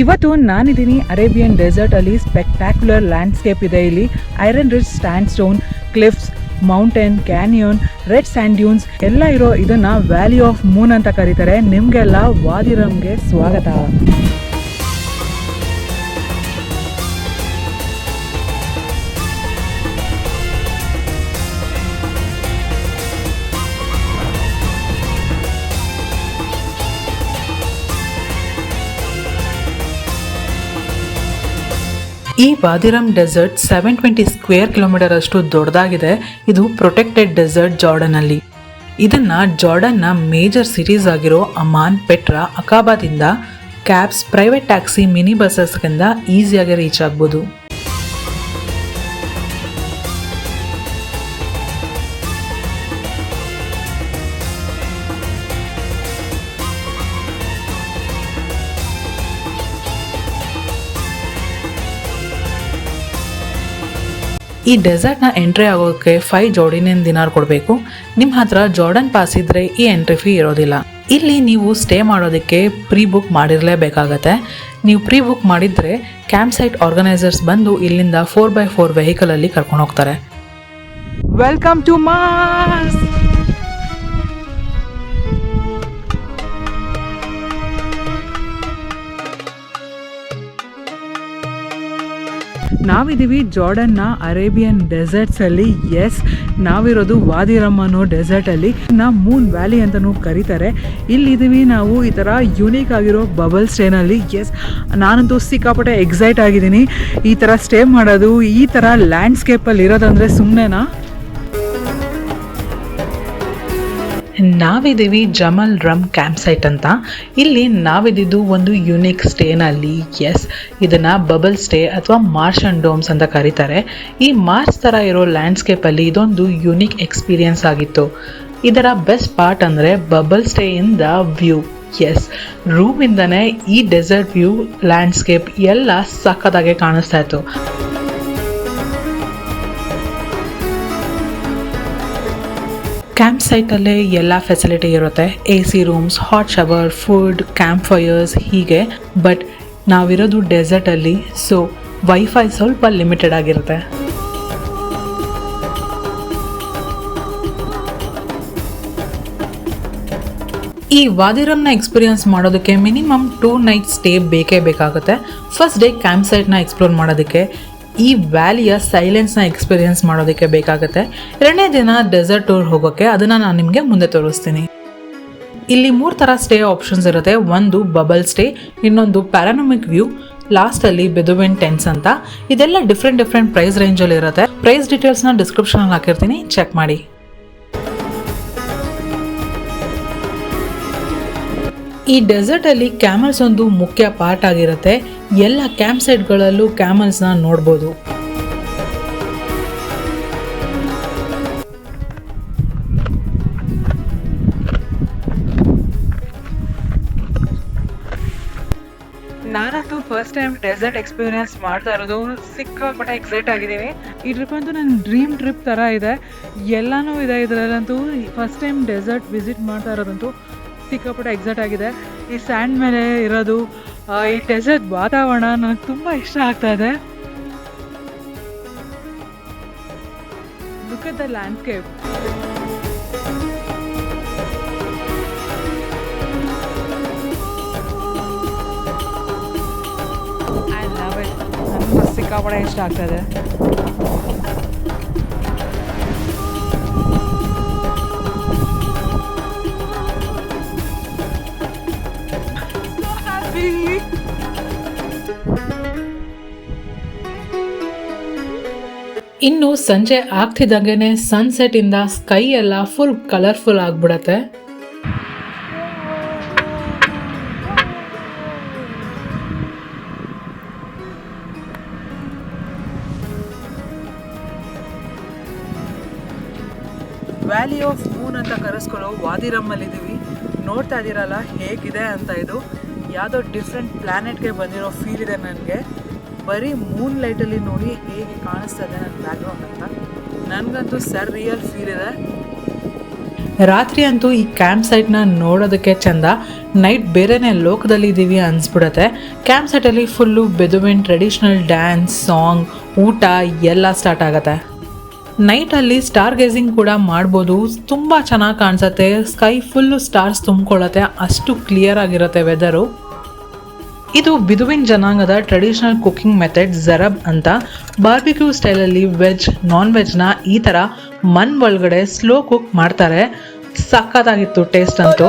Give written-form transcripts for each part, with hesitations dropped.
ಇವತ್ತು ನಾನಿದ್ದೀನಿ Arabian desert ಅಲ್ಲಿ. ಸ್ಪೆಕ್ಟ್ಯಾಕ್ಯುಲರ್ ಲ್ಯಾಂಡ್ಸ್ಕೇಪ್ ಇದೆ ಇಲ್ಲಿ. Iron rich stand stone, cliffs, mountain, canyon, red sand dunes ಎಲ್ಲ ಇರೋ ಇದನ್ನ ವ್ಯಾಲಿ ಆಫ್ ಮೂನ್ ಅಂತ ಕರೀತಾರೆ. ನಿಮ್ಗೆಲ್ಲ ವಾದಿ ರಮ್ಗೆ ಸ್ವಾಗತ. ಈ ವಾದಿ ರಮ್ ಡೆಸರ್ಟ್ 720 ಸ್ಕ್ವೇರ್ ಕಿಲೋಮೀಟರ್ ಅಷ್ಟು ದೊಡ್ಡದಾಗಿದೆ. ಇದು ಪ್ರೊಟೆಕ್ಟೆಡ್ ಡೆಸರ್ಟ್ ಜಾರ್ಡನ್. ಇದನ್ನ ಜಾರ್ಡನ್ನ ಮೇಜರ್ ಸಿಟೀಸ್ ಆಗಿರೋ ಅಮಾನ್, ಪೆಟ್ರಾ, ಅಕಾಬಾದಿಂದ ಕ್ಯಾಬ್ಸ್, ಪ್ರೈವೇಟ್ ಟ್ಯಾಕ್ಸಿ, ಮಿನಿ ಬಸ್ಸಸ್ಗಿಂತ ಈಸಿಯಾಗಿ ರೀಚ್ ಆಗ್ಬೋದು. ಈ ಡೆಸರ್ಟ್ನ ಎಂಟ್ರಿ ಆಗೋಕ್ಕೆ 5 ಜೋರ್ಡನಿಯನ್ ದಿನಾರ್ ಕೊಡಬೇಕು. ನಿಮ್ಮ ಹತ್ರ ಜಾರ್ಡನ್ ಪಾಸ್ ಇದ್ರೆ ಈ ಎಂಟ್ರಿ ಫೀ ಇರೋದಿಲ್ಲ. ಇಲ್ಲಿ ನೀವು ಸ್ಟೇ ಮಾಡೋದಕ್ಕೆ ಪ್ರೀ ಬುಕ್ ಮಾಡಿರಲೇಬೇಕಾಗತ್ತೆ. ನೀವು ಪ್ರೀ ಬುಕ್ ಮಾಡಿದ್ರೆ ಕ್ಯಾಂಪ್ ಸೈಟ್ ಆರ್ಗನೈಸರ್ಸ್ ಬಂದು ಇಲ್ಲಿಂದ 4x4 ವೆಹಿಕಲ್ ಅಲ್ಲಿ ಕರ್ಕೊಂಡು ಹೋಗ್ತಾರೆ. Welcome to Mars. ನಾವಿದ್ದೀವಿ ಜಾರ್ಡನ್ನ ಅರೇಬಿಯನ್ ಡೆಸರ್ಟ್ಸ್ ಅಲ್ಲಿ. ಎಸ್, ನಾವಿರೋದು ವಾದಿ ರಮ್ ಅನ್ನೋ ಡೆಸರ್ಟ್ ಅಲ್ಲಿ. ಮೂನ್ ವ್ಯಾಲಿ ಅಂತಾನೂ ಕರೀತಾರೆ. ಇಲ್ಲಿದ್ದೀವಿ ನಾವು ಈ ತರ ಯುನೀಕ್ ಆಗಿರೋ ಬಬಲ್ ಸ್ಟೇನಲ್ಲಿ. ಎಸ್, ನಾನಂತೂ ಸಿಕ್ಕಾಪಟ್ಟೆ ಎಕ್ಸೈಟ್ ಆಗಿದ್ದೀನಿ. ಈ ತರ ಸ್ಟೇ ಮಾಡೋದು, ಈ ತರ ಲ್ಯಾಂಡ್ಸ್ಕೇಪ್ ಅಲ್ಲಿ ಇರೋದಂದ್ರೆ ಸುಮ್ಮನೆನಾ? ನಾವಿದ್ದೀವಿ ಜಮಲ್ ರಮ್ ಕ್ಯಾಂಪ್ ಸೈಟ್ ಅಂತ. ಇಲ್ಲಿ ನಾವಿದ್ದು ಒಂದು ಯುನೀಕ್ ಸ್ಟೇನಲ್ಲಿ. ಎಸ್, ಇದನ್ನ ಬಬಲ್ ಸ್ಟೇ ಅಥವಾ ಮಾರ್ಸ್ ಅಂಡ್ ಡೋಮ್ಸ್ ಅಂತ ಕರೀತಾರೆ. ಈ ಮಾರ್ಸ್ ತರ ಇರೋ ಲ್ಯಾಂಡ್ಸ್ಕೇಪ್ ಅಲ್ಲಿ ಇದೊಂದು ಯುನೀಕ್ ಎಕ್ಸ್ಪೀರಿಯನ್ಸ್ ಆಗಿತ್ತು. ಇದರ ಬೆಸ್ಟ್ ಪಾರ್ಟ್ ಅಂದ್ರೆ ಬಬಲ್ ಸ್ಟೇ ಇಂದ ವ್ಯೂ. ಎಸ್, ರೂಮ್ ಇಂದನೇ ಈ ಡೆಸರ್ಟ್ ವ್ಯೂ, ಲ್ಯಾಂಡ್ಸ್ಕೇಪ್ ಎಲ್ಲ ಸಖತ್ತಾಗೆ ಕಾಣಿಸ್ತಾ ಇತ್ತು. ಕ್ಯಾಂಪ್ ಸೈಟಲ್ಲೇ ಎಲ್ಲ ಫೆಸಿಲಿಟಿ ಇರುತ್ತೆ. AC rooms, hot shower, food, camp fires ಹೀಗೆ. ಬಟ್ ನಾವಿರೋದು ಡೆಸರ್ಟಲ್ಲಿ, ಸೊ ವೈಫೈ ಸ್ವಲ್ಪ ಲಿಮಿಟೆಡ್ ಆಗಿರುತ್ತೆ. ಈ ವಾದಿ ರಮ್ನ ಎಕ್ಸ್ಪೀರಿಯನ್ಸ್ ಮಾಡೋದಕ್ಕೆ ಮಿನಿಮಮ್ 2 ನೈಟ್ ಸ್ಟೇ ಬೇಕೇ ಬೇಕಾಗುತ್ತೆ. ಫಸ್ಟ್ ಡೇ ಕ್ಯಾಂಪ್ ಸೈಟ್ನ ಎಕ್ಸ್ಪ್ಲೋರ್ ಮಾಡೋದಕ್ಕೆ, ಈ ವ್ಯಾಲಿಯ ಸೈಲೆನ್ಸ್ನ ಎಕ್ಸ್ಪೀರಿಯನ್ಸ್ ಮಾಡೋದಕ್ಕೆ ಬೇಕಾಗುತ್ತೆ. 2ನೇ ದಿನ ಡೆಸರ್ಟ್ ಟೂರ್ ಹೋಗೋಕ್ಕೆ, ಅದನ್ನು ನಾನು ನಿಮಗೆ ಮುಂದೆ ತೋರಿಸ್ತೀನಿ. ಇಲ್ಲಿ 3 ಥರ ಸ್ಟೇ ಆಪ್ಷನ್ಸ್ ಇರುತ್ತೆ. ಒಂದು ಬಬಲ್ ಸ್ಟೇ, ಇನ್ನೊಂದು ಪ್ಯಾರಾನಮಿಕ್ ವ್ಯೂ, ಲಾಸ್ಟಲ್ಲಿ ಬೆದುವೆನ್ ಟೆಂಟ್ಸ್ ಅಂತ. ಇದೆಲ್ಲ ಡಿಫ್ರೆಂಟ್ ಪ್ರೈಸ್ ರೇಂಜಲ್ಲಿ ಇರುತ್ತೆ. ಪ್ರೈಸ್ ಡೀಟೇಲ್ಸ್ನ ಡಿಸ್ಕ್ರಿಪ್ಷನಲ್ಲಿ ಹಾಕಿರ್ತೀನಿ, ಚೆಕ್ ಮಾಡಿ. ಈ ಡೆಸರ್ಟಲ್ಲಿ ಕ್ಯಾಮಲ್ಸ್ ಒಂದು ಮುಖ್ಯ ಪಾರ್ಟ್ ಆಗಿರುತ್ತೆ. ಎಲ್ಲ ಕ್ಯಾಂಪ್ ಸೈಟ್ಗಳಲ್ಲೂ ಕ್ಯಾಮಲ್ಸ್ನ ನೋಡ್ಬೋದು. ನಾನಂತೂ ಫಸ್ಟ್ ಟೈಮ್ ಡೆಸರ್ಟ್ ಎಕ್ಸ್ಪೀರಿಯನ್ಸ್ ಮಾಡ್ತಾ ಇರೋದು. ಸಿಕ್ಕಾಪಟ್ಟೆ ಎಕ್ಸೈಟ್ ಆಗಿದ್ದೀನಿ. ಈ ಟ್ರಿಪ್ ಅಂತೂ ನನ್ನ ಡ್ರೀಮ್ ಟ್ರಿಪ್ ಥರ ಇದೆ. ಎಲ್ಲನೂ ಇದೆ ಇದರಲ್ಲಂತೂ. ಫಸ್ಟ್ ಟೈಮ್ ಡೆಸರ್ಟ್ ವಿಸಿಟ್ ಮಾಡ್ತಾ ಇರೋದಂತೂ ಸಿಕ್ಕಾಪಟ್ಟೆ ಎಕ್ಸೈಟ್ ಆಗಿದೆ. ಈ ಸ್ಯಾಂಡ್ ಮೇಲೆ ಇರೋದು, ಈ ಡೆಸರ್ಟ್ ವಾತಾವರಣ ನನಗೆ ತುಂಬ ಇಷ್ಟ ಆಗ್ತಾ ಇದೆ. Look at the landscape. I love it. ನನಗೆ ಸಿಕ್ಕಾಪಟ್ಟೆ ಇಷ್ಟ ಆಗ್ತಾ ಇದೆ. ಇನ್ನು ಸಂಜೆ ಆಗ್ತಿದ್ದಂಗೆ ಸನ್ಸೆಟ್ ಇಂದ ಸ್ಕೈ ಎಲ್ಲ ಫುಲ್ ಕಲರ್ಫುಲ್ ಆಗ್ಬಿಡತ್ತೆ. ವ್ಯಾಲಿ ಆಫ್ ಮೂನ್ ಅಂತ ಕರೆಸ್ಕೊಳ್ಳೋ ವಾದಿ ರಮ್ ಅಲ್ಲಿ ಇದೀವಿ. ನೋಡ್ತಾ ಇದ್ದೀರಲ್ಲ ಹೇಗಿದೆ ಅಂತ. ಇದು ಯಾವುದೋ ಡಿಫ್ರೆಂಟ್ ಪ್ಲಾನೆಟ್ಗೆ ಬಂದಿರೋ ಫೀಲ್ ಇದೆ ನನಗೆ. ಬರೀ ಮೂನ್ ಲೈಟಲ್ಲಿ ನೋಡಿ ಹೇಗೆ ಕಾಣಿಸ್ತಾ ಇದೆ ನನ್ನ ಬ್ಯಾಕ್ಗ್ರೌಂಡ್ ಅಂತ. ನನಗಂತೂ ಸರ್ ರಿಯಲ್ ಫೀಲ್ ಇದೆ. ರಾತ್ರಿ ಅಂತೂ ಈ ಕ್ಯಾಂಪ್ ಸೈಟ್ನ ನೋಡೋದಕ್ಕೆ ಚಂದ. ನೈಟ್ ಬೇರೆನೇ ಲೋಕದಲ್ಲಿ ಇದ್ದೀವಿ ಅನಿಸ್ಬಿಡುತ್ತೆ. ಕ್ಯಾಂಪ್ ಸೈಟಲ್ಲಿ full Bedouin traditional dance, song, ಊಟ ಎಲ್ಲ ಸ್ಟಾರ್ಟ್ ಆಗುತ್ತೆ. ನೈಟಲ್ಲಿ ಸ್ಟಾರ್ ಗೇಸಿಂಗ್ ಕೂಡ ಮಾಡ್ಬೋದು. ತುಂಬ ಚೆನ್ನಾಗಿ ಕಾಣಿಸುತ್ತೆ. ಸ್ಕೈ ಫುಲ್ಲು ಸ್ಟಾರ್ಸ್ ತುಂಬಿಕೊಳ್ಳುತ್ತೆ, ಅಷ್ಟು ಕ್ಲಿಯರ್ ಆಗಿರುತ್ತೆ ವೆದರು. ಇದು ಬಿದುವಿನ್ ಜನಾಂಗದ ಟ್ರೆಡಿಷನಲ್ ಕುಕಿಂಗ್ ಮೆಥಡ್ ಝರಬ್ ಅಂತ. ಬಾರ್ಬಿಕ್ಯೂ ಸ್ಟೈಲಲ್ಲಿ ವೆಜ್, ನಾನ್ ವೆಜ್ನ ಈ ಥರ ಮನ್ ಒಳಗಡೆ ಸ್ಲೋ ಕುಕ್ ಮಾಡ್ತಾರೆ. ಸಖತ್ತಾಗಿತ್ತು ಟೇಸ್ಟ್ ಅಂತೂ.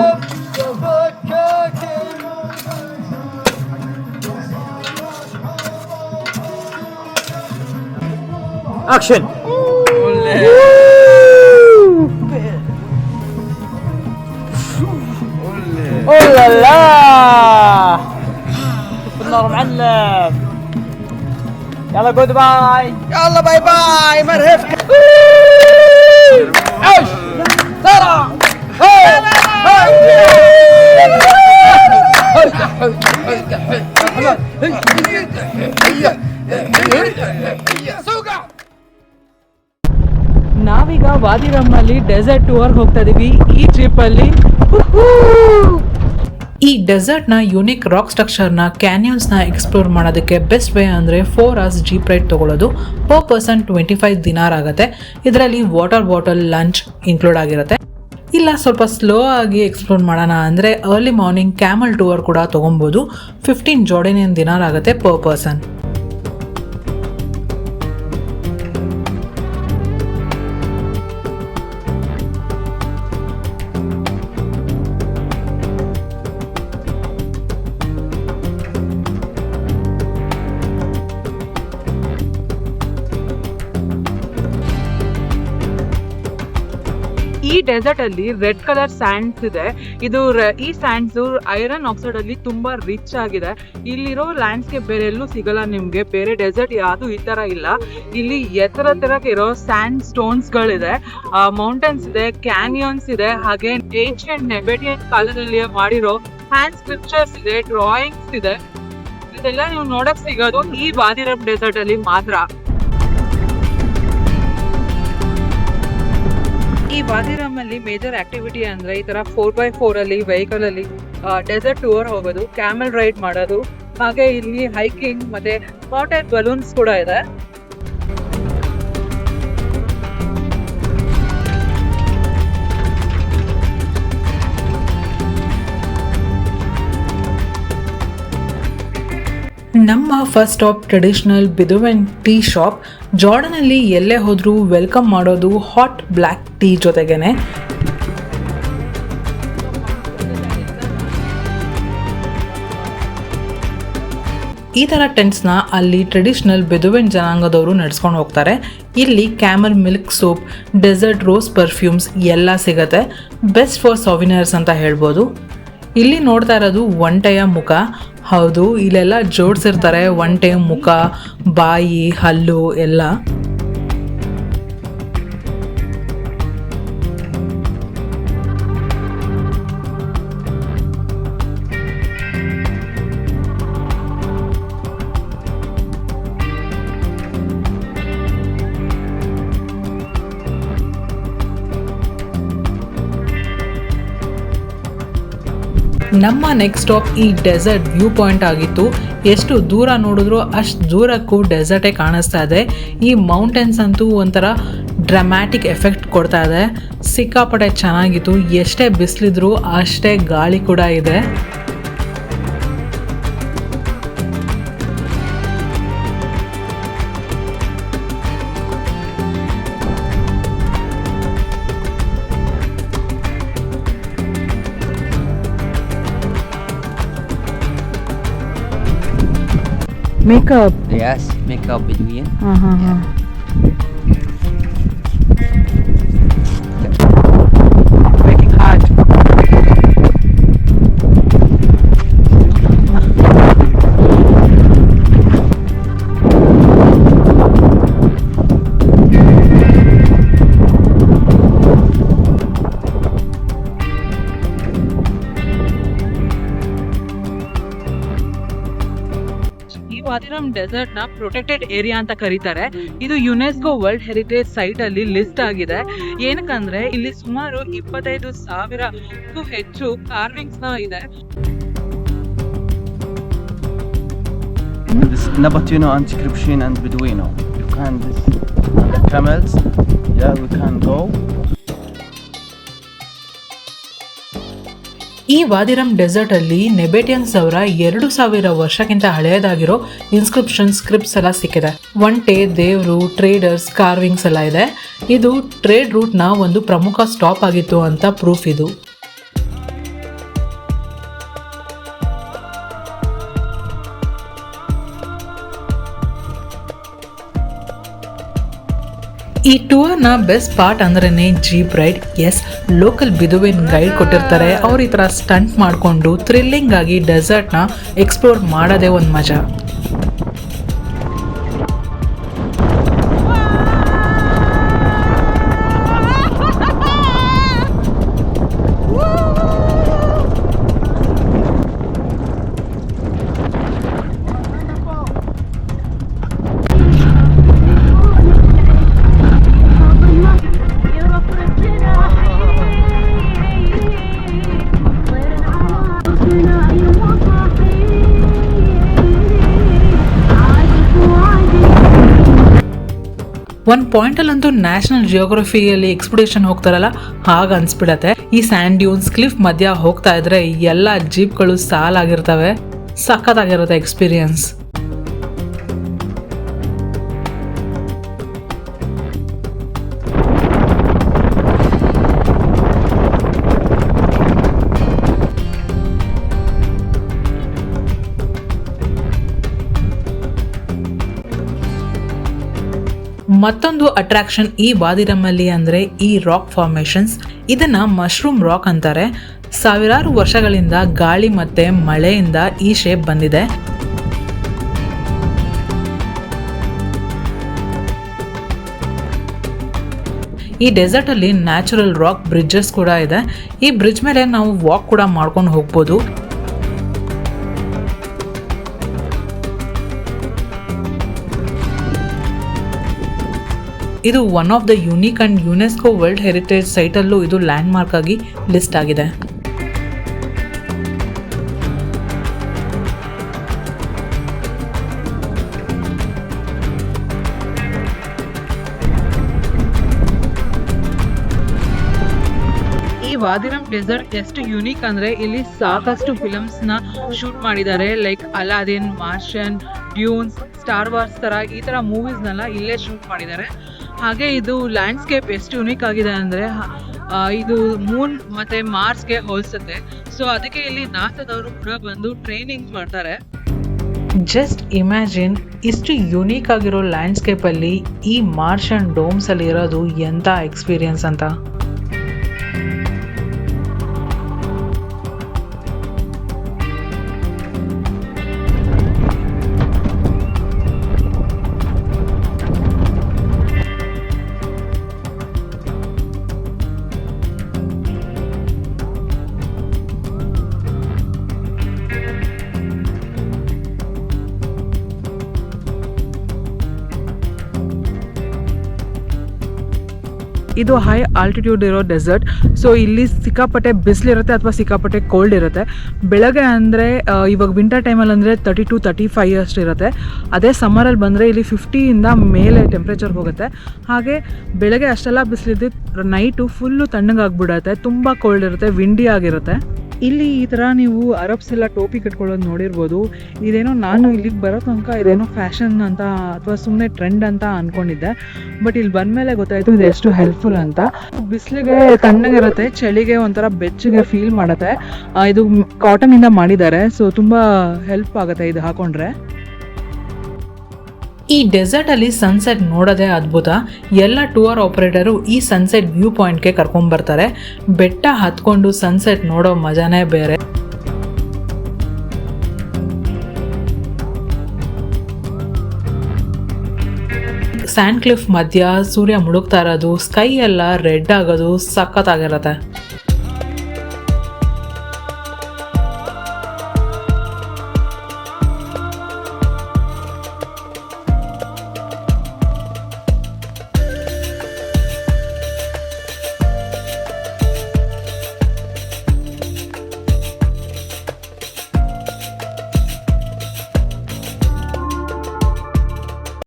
Action! Oh la la! شوف النار معلم. يلا جود باي. يلا باي باي مرهف. عش ترى ನಾವೀಗ ವಾದಿರಮ್ಮಲ್ಲಿ ಡೆಸರ್ಟ್ ಟೂರ್ ಹೋಗ್ತಾ ಇದೀವಿ ಈ ಟ್ರಿಪ್ಪಲ್ಲಿ. ಈ ಡೆಸರ್ಟ್ನ ಯುನಿಕ್ ರಾಕ್ ಸ್ಟ್ರಕ್ಚರ್ನ, ಕ್ಯಾನ್ಯನ್ಸ್ನ ಎಕ್ಸ್ಪ್ಲೋರ್ ಮಾಡೋದಕ್ಕೆ ಬೆಸ್ಟ್ ವೇ ಅಂದರೆ 4 hours ಜೀಪ್ ರೈಡ್ ತೊಗೊಳ್ಳೋದು. ಪರ್ ಪರ್ಸನ್ 25 ದಿನಾರ್ ಆಗುತ್ತೆ. ಇದರಲ್ಲಿ ವಾಟರ್ ಬಾಟಲ್, ಲಂಚ್ ಇನ್ಕ್ಲೂಡ್ ಆಗಿರುತ್ತೆ. ಇಲ್ಲ ಸ್ವಲ್ಪ ಸ್ಲೋ ಆಗಿ ಎಕ್ಸ್ಪ್ಲೋರ್ ಮಾಡೋಣ ಅಂದರೆ ಅರ್ಲಿ ಮಾರ್ನಿಂಗ್ ಕ್ಯಾಮಲ್ ಟೂರ್ ಕೂಡ ತೊಗೊಬೋದು. 15 ಜಾರ್ಡನಿಯನ್ ದಿನಾರ್ ಆಗುತ್ತೆ ಪರ್ ಪರ್ಸನ್. ಈ ಡೆಸರ್ಟ್ ಅಲ್ಲಿ ರೆಡ್ ಕಲರ್ ಸ್ಯಾಂಡ್ಸ್ ಇದೆ. ಈ ಸ್ಯಾಂಡ್ಸ್ ಐರನ್ ಆಕ್ಸೈಡ್ ಅಲ್ಲಿ ತುಂಬಾ ರಿಚ್ ಆಗಿದೆ. ಇಲ್ಲಿರೋ ಲ್ಯಾಂಡ್ಸ್ಕೇಪ್ ಬೇರೆ ಎಲ್ಲೂ ಸಿಗಲ್ಲ ನಿಮ್ಗೆ. ಬೇರೆ ಡೆಸರ್ಟ್ ಯಾವುದು ಈ ತರ ಇಲ್ಲ. ಇಲ್ಲಿ ಎತ್ತರ ಇರೋ ಸ್ಯಾಂಡ್ ಸ್ಟೋನ್ಸ್ ಗಳಿದೆ, ಮೌಂಟೇನ್ಸ್ ಇದೆ, ಕ್ಯಾನಿಯನ್ಸ್ ಇದೆ, ಹಾಗೆ ಏನ್ಷಿಯಂಟ್ ನೆಬೆಟಿಯನ್ ಕಾಲದಲ್ಲಿ ಮಾಡಿರೋ ಹ್ಯಾಂಡ್ ಸ್ಕ್ರಿಪ್ಚರ್ಸ್ ಇದೆ, ಡ್ರಾಯಿಂಗ್ಸ್ ಇದೆ. ಇದೆಲ್ಲ ನೀವು ನೋಡಕ್ ಸಿಗೋದು ಈ ವಾದಿರಮ್ ಡೆಸರ್ಟ್ ಅಲ್ಲಿ ಮಾತ್ರ. ಈ ವಾದಿರಮ್ ಅಲ್ಲಿ ಮೇಜರ್ ಆಕ್ಟಿವಿಟಿ ಅಂದ್ರೆ ಈ ತರ 4x4 ಅಲ್ಲಿ ವೆಹಿಕಲ್ ಅಲ್ಲಿ ಡೆಸರ್ಟ್ ಟೂರ್ ಹೋಗೋದು, ಕ್ಯಾಮೆಲ್ ರೈಡ್ ಮಾಡೋದು, ಹಾಗೆ ಇಲ್ಲಿ ಹೈಕಿಂಗ್ ಮತ್ತೆ ವಾಟರ್ ಬಲೂನ್ಸ್ ಕೂಡ ಇದೆ. ನಮ್ಮ first stop traditional Bedouin tea shop. ಜಾರ್ಡನಲ್ಲಿ ಎಲ್ಲೇ ಹೋದರೂ ವೆಲ್ಕಮ್ ಮಾಡೋದು ಹಾಟ್ ಬ್ಲ್ಯಾಕ್ ಟೀ ಜೊತೆಗೇನೆ. ಈ ಥರ ಟೆಂಟ್ಸ್ನ ಅಲ್ಲಿ ಟ್ರೆಡಿಷನಲ್ ಬೆದುವೆನ್ ಜನಾಂಗದವರು ನಡೆಸ್ಕೊಂಡು ಹೋಗ್ತಾರೆ. ಇಲ್ಲಿ camel milk soap, desert rose perfumes ಎಲ್ಲ ಸಿಗುತ್ತೆ. ಬೆಸ್ಟ್ ಫಾರ್ ಸಾವಿನರ್ಸ್ ಅಂತ ಹೇಳ್ಬೋದು. ಇಲ್ಲಿ ನೋಡ್ತಾ ಇರೋದು ಒಂಟೆಯ ಮುಖ. ಹೌದು, ಇಲ್ಲೆಲ್ಲ ಜೋಡಿಸಿರ್ತಾರೆ ಒಂಟೆಯ ಮುಖ, ಬಾಯಿ, ಹಲ್ಲು ಎಲ್ಲ. ನಮ್ಮ ನೆಕ್ಸ್ಟ್ ಸ್ಟಾಪ್ ಈ ಡೆಸರ್ಟ್ ವ್ಯೂ ಪಾಯಿಂಟ್ ಆಗಿತ್ತು. ಎಷ್ಟು ದೂರ ನೋಡಿದ್ರು ಅಷ್ಟು ದೂರಕ್ಕೂ ಡೆಸರ್ಟೇ ಕಾಣಿಸ್ತಾ ಇದೆ. ಈ ಮೌಂಟೇನ್ಸ್ ಅಂತೂ ಒಂಥರ ಡ್ರಾಮ್ಯಾಟಿಕ್ ಎಫೆಕ್ಟ್ ಕೊಡ್ತಾ ಇದೆ. ಸಿಕ್ಕಾಪಟ್ಟೆ ಚೆನ್ನಾಗಿತ್ತು. ಎಷ್ಟೇ ಬಿಸಿಲಿದ್ರು ಅಷ್ಟೇ ಗಾಳಿ ಕೂಡ ಇದೆ. Makeup. Yes, makeup Bedouin. Making hard. Wadi Rum desert ನ ಪ್ರೊಟೆಕ್ಟೆಡ್ ಏರಿಯಾ ಅಂತ ಕರೀತಾರೆ. ಇದು ಯುನೆಸ್ಕೋ ವರ್ಲ್ಡ್ ಹೆರಿಟೇಜ್ ಸೈಟ್ ಅಲ್ಲಿ ಲಿಸ್ಟ್ ಆಗಿದೆ. ಏನಕ್ಕಂದ್ರೆ ಇಲ್ಲಿ ಸುಮಾರು 25,000ಕ್ಕೂ ಹೆಚ್ಚು ಕಾರ್ವಿಂಗ್ಸ್ ನ ಇದೆ. This Nabatino inscription and Beduino. You can this and the camels. Yeah, we can go. ಈ ವಾದಿರಮ್ ಡೆಸರ್ಟ್ ಅಲ್ಲಿ ನೆಬೇಟಿಯನ್ಸ್ ಅವರ 2,000 ವರ್ಷಕ್ಕಿಂತ ಹಳೆಯದಾಗಿರೋ ಇನ್ಸ್ಕ್ರಿಪ್ಷನ್ ಸ್ಕ್ರಿಪ್ಟ್ಸ್ ಎಲ್ಲ ಸಿಕ್ಕಿದೆ. ಒಂಟೆ, ದೇವರು, ಟ್ರೇಡರ್ಸ್, ಕಾರ್ವಿಂಗ್ಸ್ ಎಲ್ಲ ಇದೆ. ಇದು ಟ್ರೇಡ್ ರೂಟ್ ನ ಒಂದು ಪ್ರಮುಖ ಸ್ಟಾಪ್ ಆಗಿತ್ತು ಅಂತ ಪ್ರೂಫ್ ಇದು. ಈ ಟೂರ್ನ ಬೆಸ್ಟ್ ಪಾರ್ಟ್ ಅಂದ್ರೇ ಜೀಪ್ ರೈಡ್. ಎಸ್, ಲೋಕಲ್ ಬಿದುವಿನ ಗೈಡ್ ಕೊಟ್ಟಿರ್ತಾರೆ. ಅವ್ರು ಈ ಥರ ಸ್ಟಂಟ್ ಮಾಡಿಕೊಂಡು ಥ್ರಿಲ್ಲಿಂಗ್ ಆಗಿ ಡೆಸರ್ಟ್ನ ಎಕ್ಸ್ಪ್ಲೋರ್ ಮಾಡೋದೇ ಒಂದು ಮಜಾ. ಒಂದು ಪಾಯಿಂಟಲ್ಲಂತೂ ನ್ಯಾಷನಲ್ ಜಿಯೋಗ್ರಫಿಯಲ್ಲಿ ಎಕ್ಸ್ಪಿಡಿಷನ್ ಹೋಗ್ತಾರಲ್ಲ ಹಾಗೆ ಅನ್ಸ್ಬಿಡತ್ತೆ. ಈ ಸ್ಯಾಂಡ್ ಡ್ಯೂನ್ಸ್ ಕ್ಲಿಫ್ ಮಧ್ಯ ಹೋಗ್ತಾ ಇದ್ರೆ ಎಲ್ಲ ಜೀಪ್ಗಳು ಸಾಲಾಗಿರ್ತವೆ. ಸಖತ್ತಾಗಿರುತ್ತೆ ಎಕ್ಸ್ಪೀರಿಯನ್ಸ್. ಮತ್ತೊಂದು ಅಟ್ರಾಕ್ಷನ್ ಈ ವಾದಿರಮಲ್ಲಿ ಅಂದರೆ ಈ ರಾಕ್ ಫಾರ್ಮೇಷನ್ಸ್. ಇದನ್ನು ಮಶ್ರೂಮ್ ರಾಕ್ ಅಂತಾರೆ. ಸಾವಿರಾರು ವರ್ಷಗಳಿಂದ ಗಾಳಿ ಮತ್ತು ಮಳೆಯಿಂದ ಈ ಶೇಪ್ ಬಂದಿದೆ. ಈ ಡೆಸರ್ಟಲ್ಲಿ ನ್ಯಾಚುರಲ್ ರಾಕ್ ಬ್ರಿಡ್ಜಸ್ ಕೂಡ ಇದೆ. ಈ ಬ್ರಿಡ್ಜ್ ಮೇಲೆ ನಾವು ವಾಕ್ ಕೂಡ ಮಾಡ್ಕೊಂಡು ಹೋಗ್ಬೋದು. ಇದು one of the unique and UNESCO world heritage ಸೈಟಲ್ಲೂ ಇದು ಲ್ಯಾಂಡ್ ಮಾರ್ಕ್ ಆಗಿ ಲಿಸ್ಟ್ ಆಗಿದೆ. ಈ ವಾದಿರಮ್ ಡೆಸರ್ಟ್ ಎಷ್ಟು ಯುನೀಕ್ ಅಂದ್ರೆ ಇಲ್ಲಿ ಸಾಕಷ್ಟು ಫಿಲಮ್ಸ್ ನ ಶೂಟ್ ಮಾಡಿದ್ದಾರೆ. ಲೈಕ್ ಅಲಾದಿನ್, ಮಾರ್ಷನ್, ಡ್ಯೂನ್ಸ್, ಸ್ಟಾರ್ ವಾರ್ಸ್ ತರ ಈ ತರ ಮೂವೀಸ್ ನೆಲ್ಲ ಇಲ್ಲೇ ಶೂಟ್ ಮಾಡಿದ್ದಾರೆ. ಹಾಗೆ ಇದು ಲ್ಯಾಂಡ್ಸ್ಕೇಪ್ ಎಷ್ಟು ಯುನೀಕ್ ಆಗಿದೆ ಅಂದರೆ ಇದು ಮೂನ್ ಮತ್ತು ಮಾರ್ಸ್ಗೆ ಹೋಲಿಸುತ್ತೆ. ಸೊ ಅದಕ್ಕೆ ಇಲ್ಲಿ ನಾಸಾದವರು ಕೂಡ ಬಂದು ಟ್ರೈನಿಂಗ್ ಮಾಡ್ತಾರೆ. ಜಸ್ಟ್ ಇಮ್ಯಾಜಿನ್, ಇಷ್ಟು ಯುನೀಕ್ ಆಗಿರೋ ಲ್ಯಾಂಡ್ಸ್ಕೇಪಲ್ಲಿ ಈ ಮಾರ್ಷನ್ ಡೋಮ್ಸಲ್ಲಿ ಇರೋದು ಎಂಥ ಎಕ್ಸ್ಪೀರಿಯನ್ಸ್ ಅಂತ. ಇದು ಹೈ ಆಲ್ಟಿಟ್ಯೂಡ್ ಇರೋ ಡೆಸರ್ಟ್. ಸೊ ಇಲ್ಲಿ ಸಿಕ್ಕಾಪಟ್ಟೆ ಬಿಸಿಲಿರುತ್ತೆ ಅಥವಾ ಸಿಕ್ಕಾಪಟ್ಟೆ ಕೋಲ್ಡ್ ಇರುತ್ತೆ. ಬೆಳಗ್ಗೆ ಅಂದರೆ ಇವಾಗ ವಿಂಟರ್ ಟೈಮಲ್ಲಿ ಅಂದರೆ 32-35 ಅಷ್ಟು ಇರುತ್ತೆ. ಅದೇ ಸಮ್ಮರಲ್ಲಿ ಬಂದರೆ ಇಲ್ಲಿ 50ಯಿಂದ ಮೇಲೆ ಟೆಂಪ್ರೇಚರ್ ಹೋಗುತ್ತೆ. ಹಾಗೆ ಬೆಳಗ್ಗೆ ಅಷ್ಟೆಲ್ಲ ಬಿಸಿಲಿದ್ದು ನೈಟು ಫುಲ್ಲು ತಣ್ಣಗಾಗ್ಬಿಡುತ್ತೆ. ತುಂಬ ಕೋಲ್ಡ್ ಇರುತ್ತೆ, ವಿಂಡಿ ಆಗಿರುತ್ತೆ. ಇಲ್ಲಿ ಈ ಥರ ನೀವು ಅರಬ್ಸ್ ಎಲ್ಲ ಟೋಪಿ ಕಟ್ಕೊಳ್ಳೋದು ನೋಡಿರ್ಬೋದು. ಇದೇನೋ ನಾನು ಇಲ್ಲಿಗೆ ಬರೋ ತನಕ ಇದೇನೋ ಫ್ಯಾಷನ್ ಅಂತ ಅಥವಾ ಸುಮ್ಮನೆ ಟ್ರೆಂಡ್ ಅಂತ ಅಂದ್ಕೊಂಡಿದ್ದೆ. ಬಟ್ ಇಲ್ಲಿ ಬಂದಮೇಲೆ ಗೊತ್ತಾಯಿತು ಇದು ಎಷ್ಟು ಹೆಲ್ಪ್ಫುಲ್ ಅಂತ. ಬಿಸಿಲಿಗೆ ತಣ್ಣಗಿರುತ್ತೆ, ಚಳಿಗೆ ಒಂಥರ ಬೆಚ್ಚಗೆ ಫೀಲ್ ಮಾಡುತ್ತೆ. ಇದು ಕಾಟನಿಂದ ಮಾಡಿದ್ದಾರೆ. ಸೊ ತುಂಬ ಹೆಲ್ಪ್ ಆಗುತ್ತೆ ಇದು ಹಾಕೊಂಡ್ರೆ. ಈ ಡೆಸರ್ಟಲ್ಲಿ ಸನ್ಸೆಟ್ ನೋಡೋದೇ ಅದ್ಭುತ. ಎಲ್ಲ ಟೂರ್ ಆಪರೇಟರು ಈ ಸನ್ಸೆಟ್ ವ್ಯೂ ಪಾಯಿಂಟ್ಗೆ ಕರ್ಕೊಂಡ್ಬರ್ತಾರೆ. ಬೆಟ್ಟ ಹತ್ಕೊಂಡು ಸನ್ಸೆಟ್ ನೋಡೋ ಮಜಾನೇ ಬೇರೆ. ಸ್ಯಾಂಡ್ ಕ್ಲಿಫ್ ಮಧ್ಯ ಸೂರ್ಯ ಮುಳುಗ್ತಾ ಇರೋದು, ಸ್ಕೈ ಎಲ್ಲ ರೆಡ್ ಆಗೋದು ಸಖತ್ತಾಗಿರುತ್ತೆ.